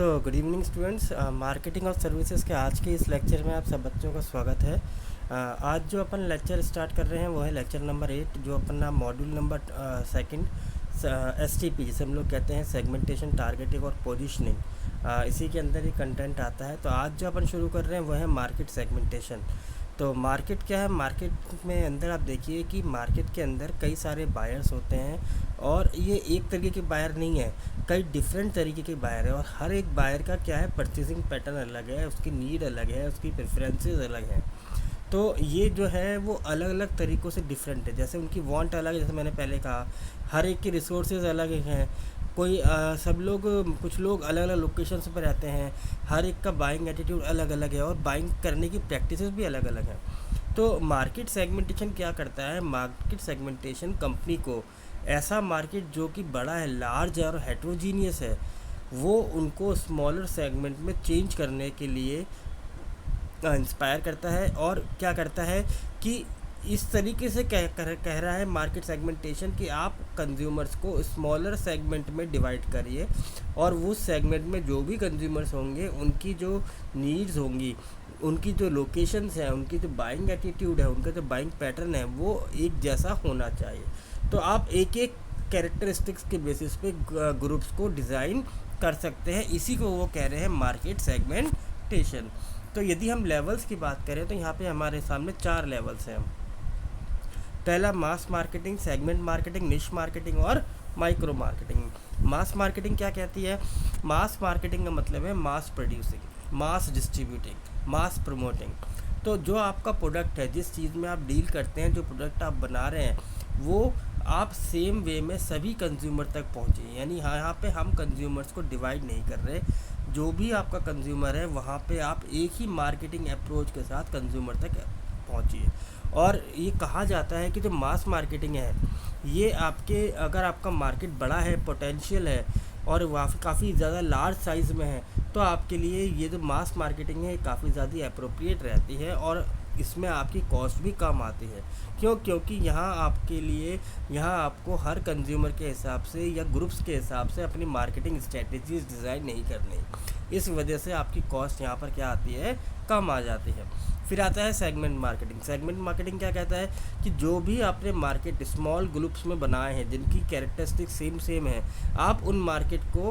Good evening students. Marketing और services के आज के इस लेक्चर में आप सब बच्चों का स्वागत है। आज जो अपन लेक्चर स्टार्ट कर रहे हैं वो है लेक्चर नंबर 8, जो अपना मॉड्यूल नंबर सेकंड STP जिसे हम लोग कहते हैं, सेगमेंटेशन, टारगेटिंग और पोजीशनिंग। इसी के अंदर ही कंटेंट आता है। तो आज जो अपन शुरू कर रहे हैं वो है मार्केट सेगमेंटेशन। तो मार्केट क्या है? मार्केट में अंदर आप देखिए कि मार्केट के अंदर कई सारे बायर्स होते हैं और ये एक तरीके के बायर नहीं है, कई डिफरेंट तरीके के बायर है। और हर एक बायर का क्या है, परचेसिंग पैटर्न अलग है, उसकी नीड अलग है, उसकी प्रेफरेंसेस अलग हैं। तो ये जो है वो अलग अलग तरीक़ों से डिफरेंट है। जैसे उनकी वांट अलग है, जैसे मैंने पहले कहा, हर एक के रिसोर्सेज अलग हैं। कोई सब लोग, कुछ लोग अलग अलग लोकेशंस पर रहते हैं, हर एक का बाइंग एटीट्यूड अलग अलग है और बाइंग करने की प्रैक्टिसेस भी अलग अलग हैं। तो मार्केट सेगमेंटेशन क्या करता है? मार्केट सेगमेंटेशन कंपनी को ऐसा मार्केट जो कि बड़ा है, लार्ज और हेट्रोजीनियस है, वो उनको स्मॉलर सेगमेंट में चेंज करने के लिए इंस्पायर करता है। और क्या करता है कि इस तरीके से कह रहा है मार्केट सेगमेंटेशन कि आप कंज्यूमर्स को स्मॉलर सेगमेंट में डिवाइड करिए और उस सेगमेंट में जो भी कंज्यूमर्स होंगे उनकी जो नीड्स होंगी, उनकी जो लोकेशंस हैं, उनकी जो बाइंग एटीट्यूड है, उनका जो बाइंग पैटर्न है, वो एक जैसा होना चाहिए। तो आप एक एक कैरेक्टरिस्टिक्स के बेसिस पे ग्रुप्स को डिज़ाइन कर सकते हैं। इसी को वो कह रहे हैं मार्केट सेगमेंटेशन। तो यदि हम लेवल्स की बात करें तो यहाँ पे हमारे सामने 4 लेवल्स हैं। पहला मास मार्केटिंग, सेगमेंट मार्केटिंग, निश मार्केटिंग और माइक्रो मार्केटिंग। मास मार्केटिंग क्या कहती है? मास मार्केटिंग का मतलब है मास प्रोड्यूसिंग, मास डिस्ट्रीब्यूटिंग, मास प्रमोटिंग। तो जो आपका प्रोडक्ट है, जिस चीज़ में आप डील करते हैं, जो प्रोडक्ट आप बना रहे हैं, वो आप सेम वे में सभी कंज्यूमर तक पहुँचे। यानी यहाँ पे हम कंज्यूमर्स को डिवाइड नहीं कर रहे। जो भी आपका कंज्यूमर है वहाँ पे आप एक ही मार्केटिंग अप्रोच के साथ कंज्यूमर तक पहुँचिए। और ये कहा जाता है कि जो मास मार्केटिंग है, ये आपके, अगर आपका मार्केट बड़ा है, पोटेंशियल है और काफ़ी ज़्यादा लार्ज साइज़ में है, तो आपके लिए ये जो मास मार्केटिंग है काफ़ी ज़्यादा अप्रोप्रिएट रहती है और इसमें आपकी कॉस्ट भी कम आती है। क्योंकि यहाँ आपके लिए, यहाँ आपको हर कंज्यूमर के हिसाब से या ग्रुप्स के हिसाब से अपनी मार्केटिंग स्ट्रेटजीज डिज़ाइन नहीं करनी। इस वजह से आपकी कॉस्ट यहाँ पर क्या आती है, कम आ जाती है। फिर आता है सेगमेंट मार्केटिंग। सेगमेंट मार्केटिंग क्या कहता है कि जो भी आपने मार्केट स्मॉल ग्रुप्स में बनाए हैं, जिनकी कैरेक्टरिस्टिक्स सेम है, आप उन मार्केट को,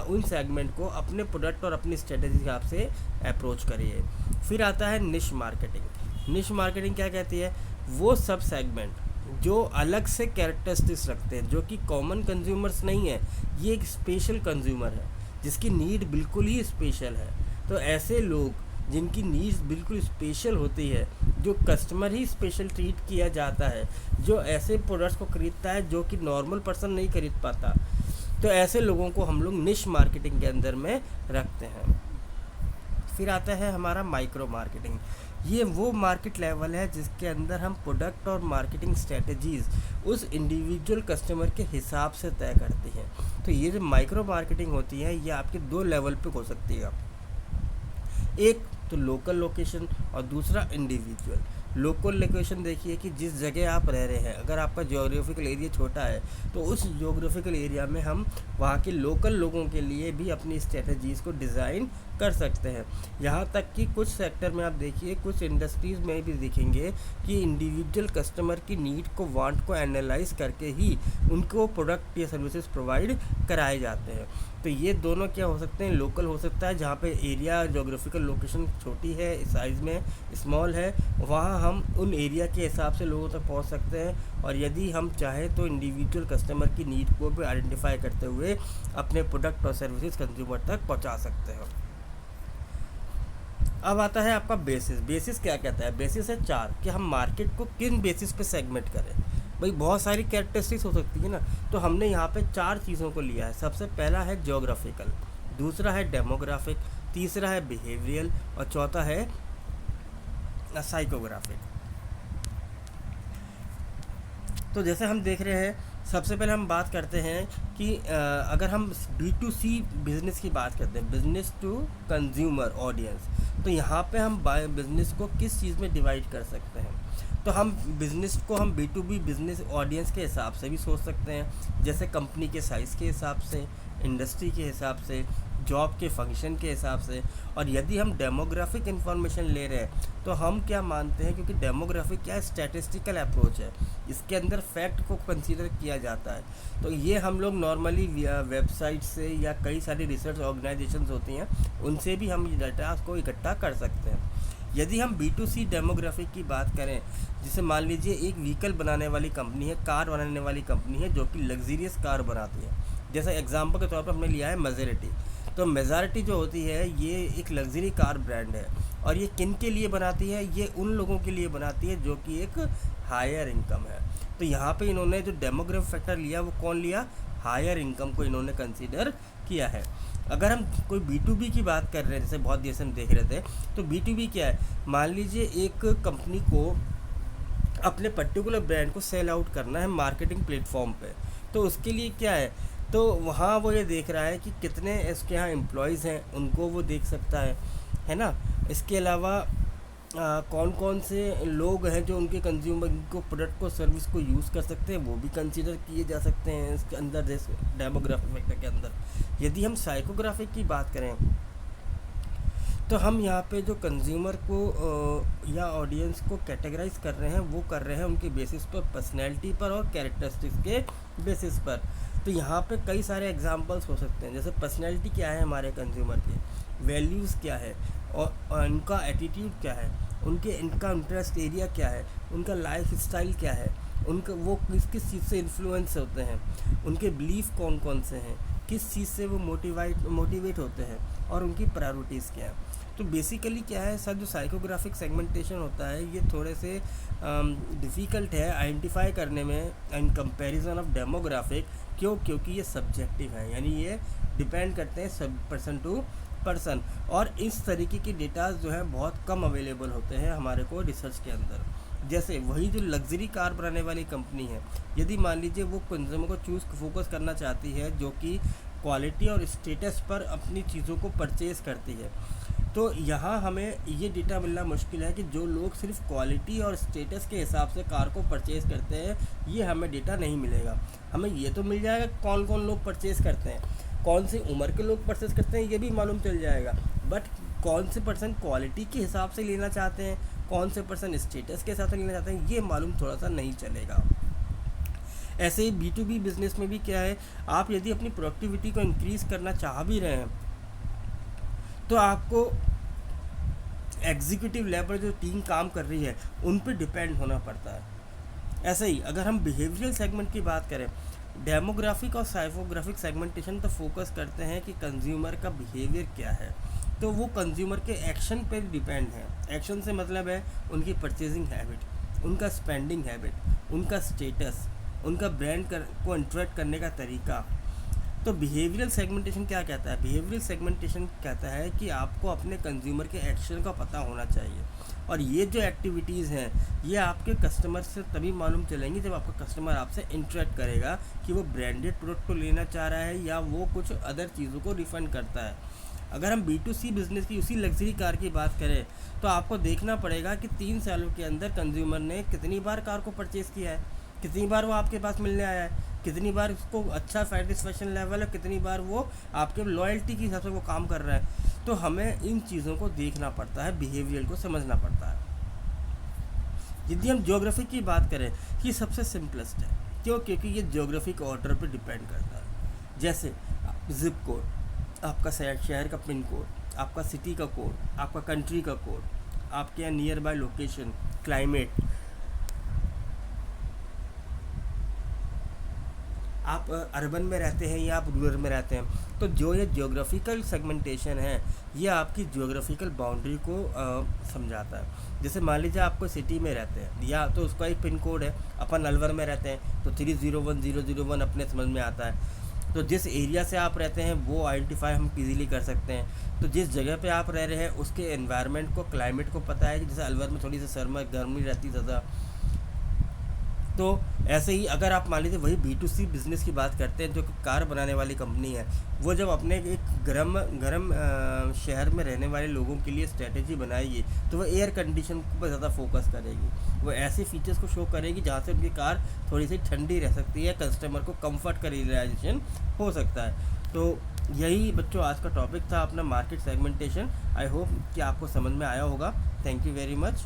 उन सेगमेंट को अपने प्रोडक्ट और अपनी स्ट्रेटजी के हिसाब से अप्रोच करिए। फिर आता है निश मार्केटिंग। निश मार्केटिंग क्या कहती है? वो सब सेगमेंट जो अलग से कैरेक्टरिस्टिक्स रखते हैं, जो कि कॉमन कंज्यूमर्स नहीं है, ये एक स्पेशल कंज्यूमर है जिसकी नीड बिल्कुल ही स्पेशल है। तो ऐसे लोग जिनकी नीड्स बिल्कुल स्पेशल होती है, जो कस्टमर ही स्पेशल ट्रीट किया जाता है, जो ऐसे प्रोडक्ट्स को खरीदता है जो कि नॉर्मल पर्सन नहीं खरीद पाता, तो ऐसे लोगों को हम लोग निश मार्केटिंग के अंदर में रखते हैं। फिर आता है हमारा माइक्रो मार्केटिंग। ये वो मार्केट लेवल है जिसके अंदर हम प्रोडक्ट और मार्केटिंग स्ट्रेटजीज़ उस इंडिविजुअल कस्टमर के हिसाब से तय करती हैं। तो ये जो माइक्रो मार्केटिंग होती है, ये आपके 2 लेवल पे हो सकती है। एक तो लोकल लोकेशन और दूसरा इंडिविजुअल। लोकल लोकेशन देखिए कि जिस जगह आप रह रहे हैं, अगर आपका ज्योग्राफिकल एरिया छोटा है तो उस ज्योग्राफिकल एरिया में हम वहाँ के लोकल लोगों के लिए भी अपनी स्ट्रेटजीज़ को डिज़ाइन कर सकते हैं। यहाँ तक कि कुछ सेक्टर में आप देखिए, कुछ इंडस्ट्रीज़ में भी दिखेंगे कि इंडिविजुअल कस्टमर की नीड को, वांट को एनालाइज करके ही उनको प्रोडक्ट या सर्विसेज प्रोवाइड कराए जाते हैं। तो ये दोनों क्या हो सकते हैं? लोकल हो सकता है जहाँ पे एरिया, ज्योग्राफिकल लोकेशन छोटी है, साइज़ में स्मॉल है, वहाँ हम उन एरिया के हिसाब से लोगों तक पहुँच सकते हैं। और यदि हम चाहें तो इंडिविजुअल कस्टमर की नीड को भी आइडेंटिफाई करते हुए अपने प्रोडक्ट और सर्विसेज कंज्यूमर तक पहुँचा सकते हैं। अब आता है आपका बेसिस। बेसिस क्या कहता है? बेसिस है 4 कि हम मार्केट को किन बेसिस पे सेगमेंट करें। भाई बहुत सारी कैरेक्टरिस्टिक्स हो सकती है ना, तो हमने यहाँ पे 4 चीज़ों को लिया है। सबसे पहला है ज्योग्राफिकल, दूसरा है डेमोग्राफिक, तीसरा है बिहेवियरल और चौथा है साइकोग्राफिक। तो जैसे हम देख रहे हैं, सबसे पहले हम बात करते हैं कि अगर हम B2C बिज़नेस की बात करते हैं, बिज़नेस टू कंज्यूमर ऑडियंस, तो यहाँ पे हम बिज़नेस को किस चीज़ में डिवाइड कर सकते हैं? तो हम बिज़नेस को हम B2B बिज़नेस ऑडियंस के हिसाब से भी सोच सकते हैं, जैसे कंपनी के साइज़ के हिसाब से, इंडस्ट्री के हिसाब से, जॉब के फंक्शन के हिसाब से। और यदि हम डेमोग्राफिक इन्फॉर्मेशन ले रहे हैं तो हम क्या मानते हैं, क्योंकि डेमोग्राफिक क्या है, स्टैटिस्टिकल अप्रोच है, इसके अंदर फैक्ट को कंसीडर किया जाता है। तो ये हम लोग नॉर्मली वेबसाइट से या कई सारी रिसर्च ऑर्गेनाइजेशंस होती हैं उनसे भी हम ये डाटा को इकट्ठा कर सकते हैं। यदि हम B2C डेमोग्राफिक की बात करें, जिसे मान लीजिए एक व्हीकल बनाने वाली कंपनी है, कार बनाने वाली कंपनी है जो कि लग्जरियस कार बनाती है। जैसे एग्जांपल के तौर पर हमने लिया है मेजॉरिटी। तो मेजॉरिटी जो होती है ये एक लग्जरी कार ब्रांड है, और ये किन के लिए बनाती है, ये उन लोगों के लिए बनाती है जो कि एक हायर इनकम है। तो यहाँ पे इन्होंने जो डेमोग्राफिक फैक्टर लिया वो कौन लिया, हायर इनकम को इन्होंने कंसीडर किया है। अगर हम कोई B2B की बात कर रहे हैं, जैसे बहुत देर से हम देख रहे थे, तो B2B क्या है, मान लीजिए एक कंपनी को अपने पर्टिकुलर ब्रांड को सेल आउट करना है मार्केटिंग प्लेटफॉर्म पे। तो उसके लिए क्या है, तो वहाँ वो ये देख रहा है कि कितने इसके यहाँ एम्प्लॉयज़ हैं, उनको वो देख सकता है ना। इसके अलावा कौन कौन से लोग हैं जो उनके कंज्यूमर को प्रोडक्ट को सर्विस को यूज़ कर सकते हैं, वो भी कंसीडर किए जा सकते हैं इसके अंदर, जैसे डेमोग्राफिक फैक्टर के अंदर। यदि हम साइकोग्राफिक की बात करें तो हम यहाँ पे जो कंज्यूमर को या ऑडियंस को कैटेगराइज कर रहे हैं वो कर रहे हैं उनके बेसिस पर, पर्सनैलिटी पर और कैरेक्टरिस्टिक्स के बेसिस पर। तो यहाँ पे कई सारे एग्जांपल्स हो सकते हैं, जैसे पर्सनैलिटी क्या है हमारे कंज्यूमर के, वैल्यूज़ क्या है, और उनका एटीट्यूड क्या है, इनका इंटरेस्ट एरिया क्या है, उनका लाइफ स्टाइल क्या है, उनका वो किस किस चीज़ से इन्फ्लुएंस होते हैं, उनके बिलीफ कौन कौन से हैं, किस चीज़ से वो मोटिवेट होते हैं, और उनकी प्रायोरिटीज़ क्या है। तो बेसिकली क्या है सर, जो साइकोग्राफिक सेगमेंटेशन होता है ये थोड़े से डिफ़िकल्ट है आइडेंटिफाई करने में इन कंपैरिजन ऑफ डेमोग्राफिक। क्योंकि ये सब्जेक्टिव है, यानी ये डिपेंड करते हैं सब पर्सन टू पर्सन, और इस तरीके के डेटा जो है बहुत कम अवेलेबल होते हैं हमारे को रिसर्च के अंदर। जैसे वही जो लग्जरी कार बनाने वाली कंपनी है, यदि मान लीजिए वो कंज्यूमर को फोकस करना चाहती है जो कि क्वालिटी और स्टेटस पर अपनी चीज़ों को परचेज़ करती है, तो यहाँ हमें ये डेटा मिलना मुश्किल है कि जो लोग सिर्फ क्वालिटी और स्टेटस के हिसाब से कार को परचेज़ करते हैं, ये हमें डेटा नहीं मिलेगा। हमें ये तो मिल जाएगा कौन कौन लोग परचेज़ करते हैं, कौन सी उम्र के लोग परचेज़ करते हैं, ये भी मालूम चल जाएगा, बट कौन से पर्सन क्वालिटी के हिसाब से लेना चाहते हैं, कौन से पर्सन स्टेटस के हिसाब से लेना चाहते हैं, ये मालूम थोड़ा सा नहीं चलेगा। ऐसे ही B2B बिज़नेस में भी क्या है, आप यदि अपनी प्रोडक्टिविटी को इंक्रीज़ करना चाह भी रहे हैं तो आपको एग्जीक्यूटिव लेवल जो टीम काम कर रही है उन पर डिपेंड होना पड़ता है। ऐसे ही अगर हम बिहेवियरल सेगमेंट की बात करें, डेमोग्राफिक और साइकोग्राफिक सेगमेंटेशन तो फोकस करते हैं कि कंज्यूमर का बिहेवियर क्या है, तो वो कंज्यूमर के एक्शन पर डिपेंड है। एक्शन से मतलब है उनकी परचेजिंग हैबिट, उनका स्पेंडिंग हैबिट, उनका स्टेटस, उनका ब्रांड को इंटरेक्ट करने का तरीका। तो बिहेवियरल सेगमेंटेशन क्या कहता है, बिहेवियरल सेगमेंटेशन कहता है कि आपको अपने कंज्यूमर के एक्शन का पता होना चाहिए, और ये जो एक्टिविटीज़ हैं ये आपके कस्टमर से तभी मालूम चलेंगी जब आपका कस्टमर आपसे इंटरेक्ट करेगा कि वो ब्रांडेड प्रोडक्ट को लेना चाह रहा है या वो कुछ अदर चीज़ों को रिफंड करता है। अगर हम B2C बिज़नेस की उसी लग्जरी कार की बात करें तो आपको देखना पड़ेगा कि 3 सालों के अंदर कंज्यूमर ने कितनी बार कार को परचेज़ किया है, कितनी बार वो आपके पास मिलने आया है, कितनी बार उसको अच्छा सेटिस्फेक्शन लेवल है, कितनी बार वो आपके लॉयल्टी के हिसाब से वो काम कर रहा है। तो हमें इन चीज़ों को देखना पड़ता है, बिहेवियर को समझना पड़ता है। यदि हम ज्योग्राफी की बात करें, ये सबसे सिंपलेस्ट है, क्योंकि ये ज्योग्राफी के ऑर्डर पर डिपेंड करता है। जैसे जिप कोड, आपका शहर का पिन कोड, आपका सिटी का कोड, आपका कंट्री का कोड, आपके यहाँ नियर बाय लोकेशन, क्लाइमेट, आप अर्बन में रहते हैं या आप रूरल में रहते हैं। तो जो ये ज्योग्राफिकल सेगमेंटेशन है ये आपकी ज्योग्राफिकल बाउंड्री को समझाता है। जैसे मान लीजिए आप कोई सिटी में रहते हैं या तो उसका एक पिन कोड है, अपन अलवर में रहते हैं तो 301001 अपने समझ में आता है। तो जिस एरिया से आप रहते हैं वो आइडेंटिफाई हम इजीली कर सकते हैं। तो जिस जगह पे आप रह रहे हैं उसके एनवायरनमेंट को, क्लाइमेट को पता है कि जैसे अलवर में थोड़ी सी गर्मी रहती ज़्यादा। तो ऐसे ही अगर आप मान लीजिए वही B2C बिज़नेस की बात करते हैं, जो कि कार बनाने वाली कंपनी है, वो जब अपने एक गर्म शहर में रहने वाले लोगों के लिए स्ट्रेटेजी बनाएगी तो वो एयर कंडीशन पर ज़्यादा फोकस करेगी। वो ऐसे फीचर्स को शो करेगी जहाँ से उनकी कार थोड़ी सी ठंडी रह सकती है, कस्टमर को कंफर्ट का रियलाइजेशन हो सकता है। तो यही बच्चों आज का टॉपिक था अपना मार्केट सेगमेंटेशन। आई होप कि आपको समझ में आया होगा। Thank you very much.